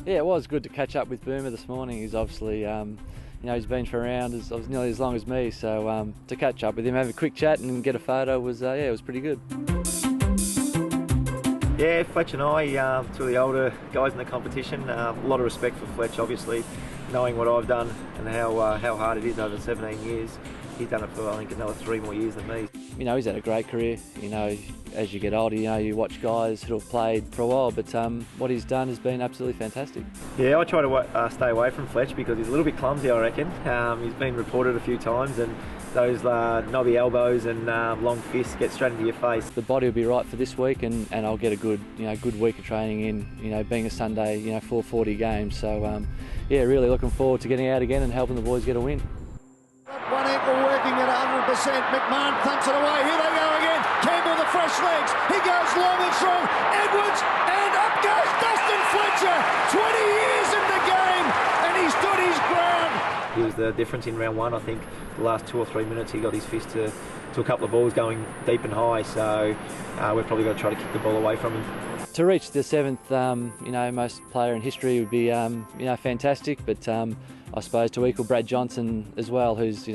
Yeah, it was good to catch up with Boomer this morning. He's obviously, he's been for around nearly as long as me, so to catch up with him, have a quick chat and get a photo was, it was pretty good. Yeah, Fletch and I, two of the older guys in the competition, a lot of respect for Fletch, obviously, knowing what I've done and how hard it is over 17 years. He's done it for, I think, another 3 more years than me. He's had a great career. As you get older, you watch guys who have played for a while, but what he's done has been absolutely fantastic. Yeah, I try to stay away from Fletch because he's a little bit clumsy, I reckon. He's been reported a few times, and those knobby elbows and long fists get straight into your face. The body will be right for this week, and I'll get a good week of training in. Being a Sunday, 4:40 game. So really looking forward to getting out again and helping the boys get a win. One ankle working at 100%. McMahon thumps it away. Here they go again. Campbell, the fresh legs. He goes long and strong. Edwards, and up goes Dustin Fletcher. 20 years in the game, and he stood his ground. He was the difference in round one. I think the last 2 or 3 minutes he got his fist to a couple of balls going deep and high. So we're probably going to try to kick the ball away from him. To reach the 7th, most player in history would be, fantastic. But I suppose to equal Brad Johnson as well, who's,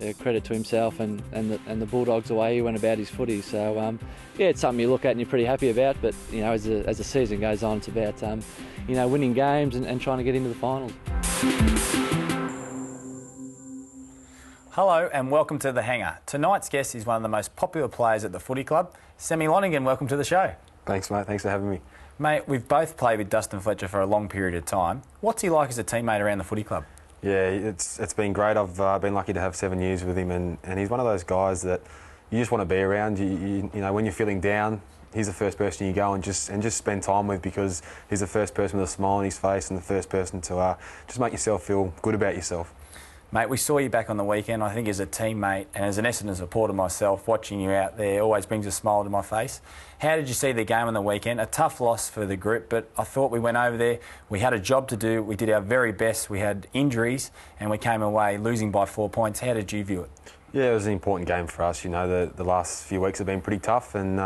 a credit to himself and the Bulldogs the way he went about his footy. So it's something you look at and you're pretty happy about. But as the season goes on, it's about winning games and trying to get into the finals. Hello and welcome to The Hangar. Tonight's guest is one of the most popular players at the footy club. Semi Lonergan, welcome to the show. Thanks, mate. Thanks for having me. Mate, we've both played with Dustin Fletcher for a long period of time. What's he like as a teammate around the footy club? Yeah, it's been great. I've been lucky to have 7 years with him, and he's one of those guys that you just want to be around. When you're feeling down, he's the first person you go and just spend time with, because he's the first person with a smile on his face and the first person to just make yourself feel good about yourself. Mate, we saw you back on the weekend. I think as a teammate and as an Essendon supporter myself, watching you out there always brings a smile to my face. How did you see the game on the weekend? A tough loss for the group, but I thought we went over there, we had a job to do, we did our very best, we had injuries and we came away losing by 4 points. How did you view it? Yeah, it was an important game for us. The last few weeks have been pretty tough, and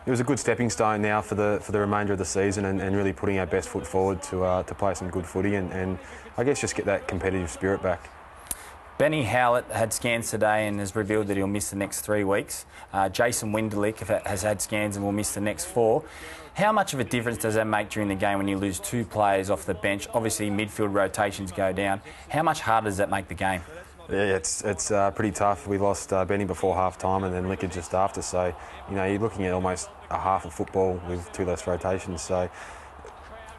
it was a good stepping stone now for the remainder of the season, and really putting our best foot forward to play some good footy and I guess just get that competitive spirit back. Benny Howlett had scans today and has revealed that he'll miss the next 3 weeks. Jason Winderlich has had scans and will miss the next 4. How much of a difference does that make during the game when you lose 2 players off the bench? Obviously, midfield rotations go down. How much harder does that make the game? Yeah, it's pretty tough. We lost Benny before half-time and then Lickard just after. So, you're looking at almost a half of football with 2 less rotations. So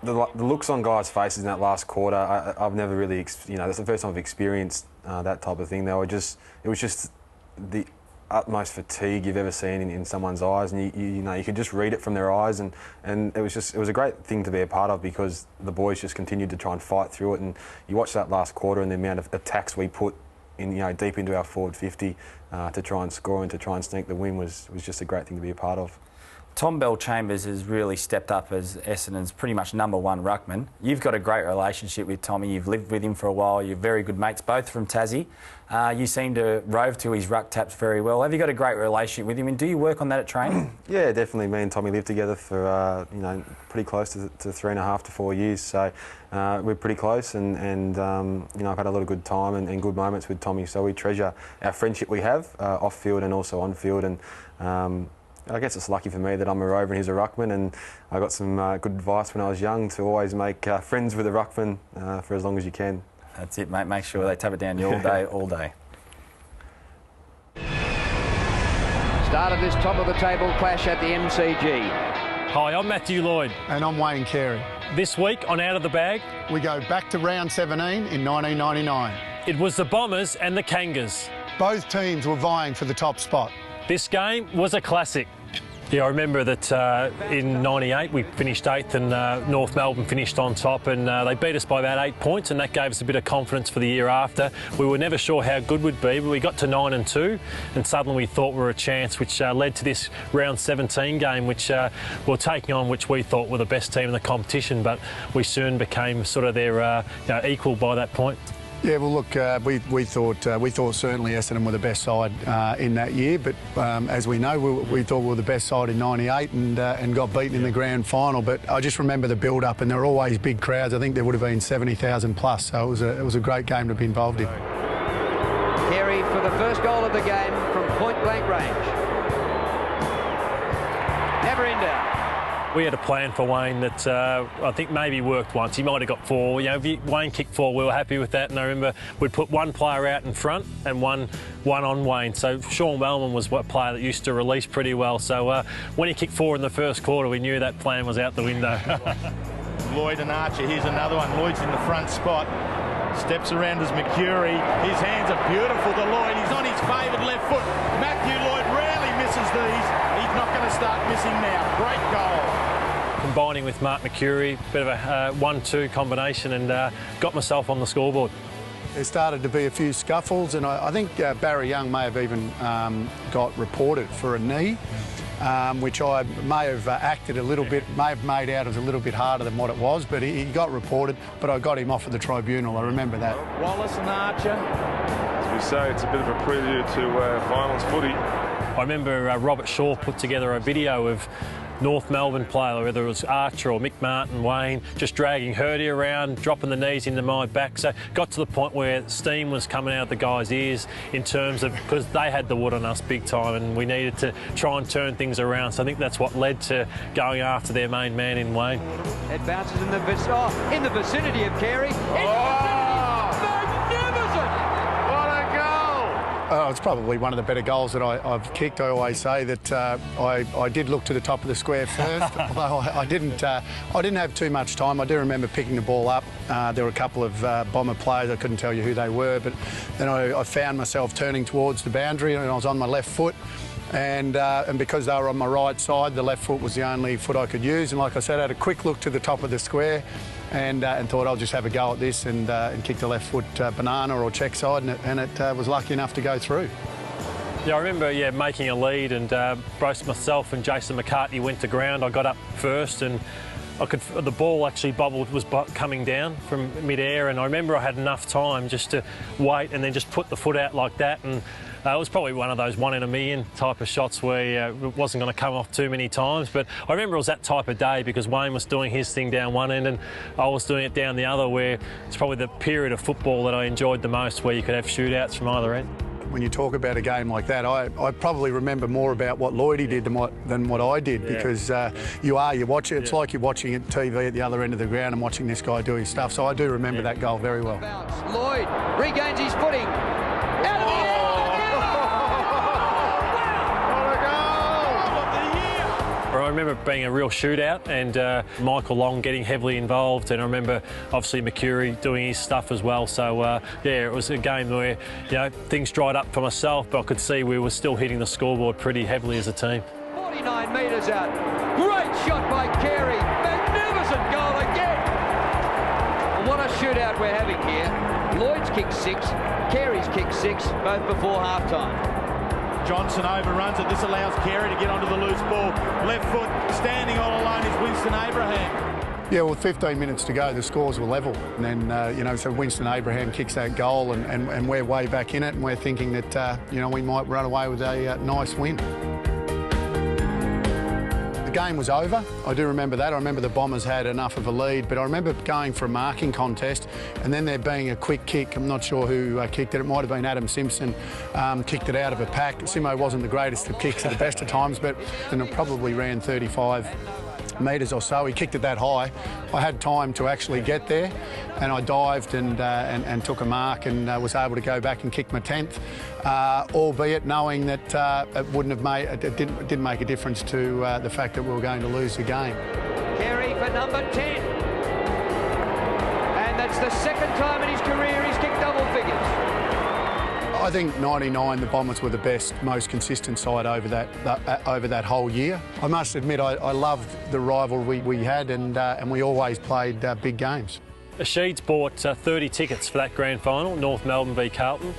the looks on guys' faces in that last quarter, I've never really, that's the first time I've experienced that type of thing. It was just the utmost fatigue you've ever seen in someone's eyes, and you could just read it from their eyes, and it was a great thing to be a part of, because the boys just continued to try and fight through it. And you watch that last quarter and the amount of attacks we put in, deep into our forward 50 to try and score and to try and sneak the win was just a great thing to be a part of. Tom Bell-Chambers has really stepped up as Essendon's pretty much #1 ruckman. You've got a great relationship with Tommy. You've lived with him for a while. You're very good mates, both from Tassie. You seem to rove to his ruck taps very well. Have you got a great relationship with him, and do you work on that at training? Yeah, definitely. Me and Tommy lived together for pretty close to 3.5 to 4 years. So we're pretty close, and I've had a lot of good time and good moments with Tommy. So we treasure our friendship we have off field and also on field. And I guess it's lucky for me that I'm a rover and he's a ruckman, and I got some good advice when I was young to always make friends with a ruckman for as long as you can. That's it, mate. Make sure they tap it down you all day, all day. Start of this top of the table clash at the MCG. Hi, I'm Matthew Lloyd. And I'm Wayne Carey. This week on Out of the Bag, we go back to round 17 in 1999. It was the Bombers and the Kangas. Both teams were vying for the top spot. This game was a classic. Yeah, I remember that in '98 we finished 8th and North Melbourne finished on top, and they beat us by about 8 points, and that gave us a bit of confidence for the year after. We were never sure how good we'd be, but we got to 9-2, and suddenly we thought we were a chance, which led to this round 17 game, which we're taking on, which we thought were the best team in the competition, but we soon became sort of their equal by that point. Yeah, well, look, we thought certainly Essendon were the best side in that year, but as we know, we thought we were the best side in '98 and got beaten in the grand final. But I just remember the build-up, and there were always big crowds. I think there would have been 70,000 plus, so it was a great game to be involved in. Carey for the first goal of the game from point-blank range. Never in doubt. We had a plan for Wayne that I think maybe worked once. He might have got 4. You know, if Wayne kicked 4, we were happy with that. And I remember we'd put one player out in front and one on Wayne. So Sean Wellman was a player that used to release pretty well. So when he kicked 4 in the first quarter, we knew that plan was out the window. Lloyd and Archer, here's another one. Lloyd's in the front spot. Steps around as Mercury. His hands are beautiful to Lloyd. He's on his favoured left foot. Matthew Lloyd rarely misses these. He's not going to start missing now. Great goal. Combining with Mark Mercury, bit of a 1-2 combination, and got myself on the scoreboard. There started to be a few scuffles, and I think Barry Young may have even got reported for a knee, which I may have acted a little bit, may have made out as a little bit harder than what it was, but he got reported, but I got him off at the tribunal. I remember that. Wallace and Archer. As we say, it's a bit of a prelude to finals footy. I remember Robert Shaw put together a video of North Melbourne player, whether it was Archer or Mick Martin, Wayne, just dragging Hurdy around, dropping the knees into my back. So got to the point where steam was coming out of the guys' ears in terms of, because they had the wood on us big time and we needed to try and turn things around. So I think that's what led to going after their main man in Wayne. It bounces in the vicinity of Carey. It's probably one of the better goals that I've kicked. I always say that I did look to the top of the square first, although I didn't have too much time. I do remember picking the ball up. There were a couple of Bomber players. I couldn't tell you who they were, but then I found myself turning towards the boundary and I was on my left foot. And because they were on my right side, the left foot was the only foot I could use. And like I said, I had a quick look to the top of the square and thought I'll just have a go at this and kick the left foot banana or check side, and it was lucky enough to go through. Yeah, I remember making a lead, and both myself and Jason McCartney went to ground. I got up first and the ball actually was coming down from mid-air, and I remember I had enough time just to wait and then just put the foot out like that, and it was probably one of those 1 in a million type of shots where it wasn't going to come off too many times. But I remember it was that type of day because Wayne was doing his thing down one end and I was doing it down the other, where it's probably the period of football that I enjoyed the most, where you could have shootouts from either end. When you talk about a game like that, I probably remember more about what Lloydie did than what I did, because you watch it. It's like you're watching it TV at the other end of the ground and watching this guy do his stuff. So I do remember that goal very well. Lloyd regains his footing. Out of the air. I remember it being a real shootout and Michael Long getting heavily involved, and I remember obviously Mercury doing his stuff as well. So yeah, it was a game where things dried up for myself, but I could see we were still hitting the scoreboard pretty heavily as a team. 49 metres out. Great shot by Carey. Magnificent goal again. What a shootout we're having here. Lloyd's kicked 6, Carey's kicked 6, both before half-time. Johnson overruns it. This allows Carey to get onto the loose ball. Left foot, standing all alone is Winston Abraham. Yeah, with 15 minutes to go, the scores were level. And then, so Winston Abraham kicks that goal and we're way back in it, and we're thinking that, we might run away with a nice win. The game was over. I do remember that. I remember the Bombers had enough of a lead, but I remember going for a marking contest and then there being a quick kick. I'm not sure who kicked it. It might have been Adam Simpson, kicked it out of a pack. Simo wasn't the greatest of kicks at the best of times, but it probably ran 35 metres or so. He kicked it that high. I had time to actually get there, and I dived and took a mark and was able to go back and kick my 10th, albeit knowing that it didn't make a difference to the fact that we were going to lose the game. Carey for number 10, and that's the second time in his career he's kicked double figures. I think 99, the Bombers were the best, most consistent side over that whole year. I must admit, I loved the rivalry we had, and we always played big games. Sheeds bought 30 tickets for that grand final, North Melbourne v Carlton.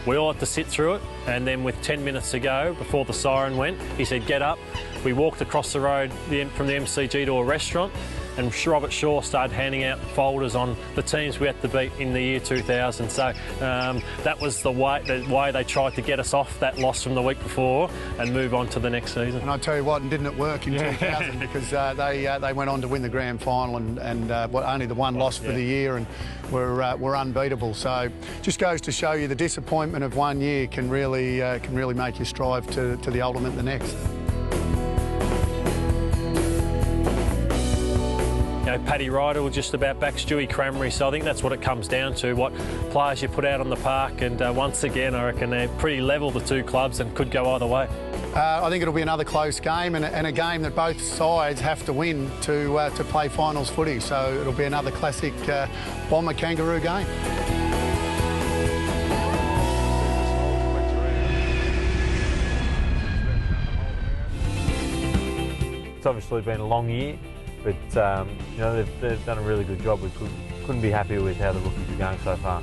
We all had to sit through it, and then with 10 minutes to go before the siren went, he said, "Get up." We walked across the road from the MCG to a restaurant. and Robert Shaw started handing out folders on the teams we had to beat in the year 2000. So that was the way they tried to get us off that loss from the week before and move on to the next season. And I tell you what, and didn't it work in 2000 because they went on to win the grand final and only the one loss for the year, and were unbeatable. So just goes to show you the disappointment of one year can really make you strive to the ultimate the next. You know, Paddy Ryder will just about back Stewie Cranberry, so I think that's what it comes down to, what players you put out on the park, and once again I reckon they're pretty level, the two clubs, and could go either way. I think it'll be another close game and a game that both sides have to win to play finals footy, so it'll be another classic Bomber Kangaroo game. It's obviously been a long year, but you know, they've done a really good job. We couldn't be happier with how the rookies are going so far.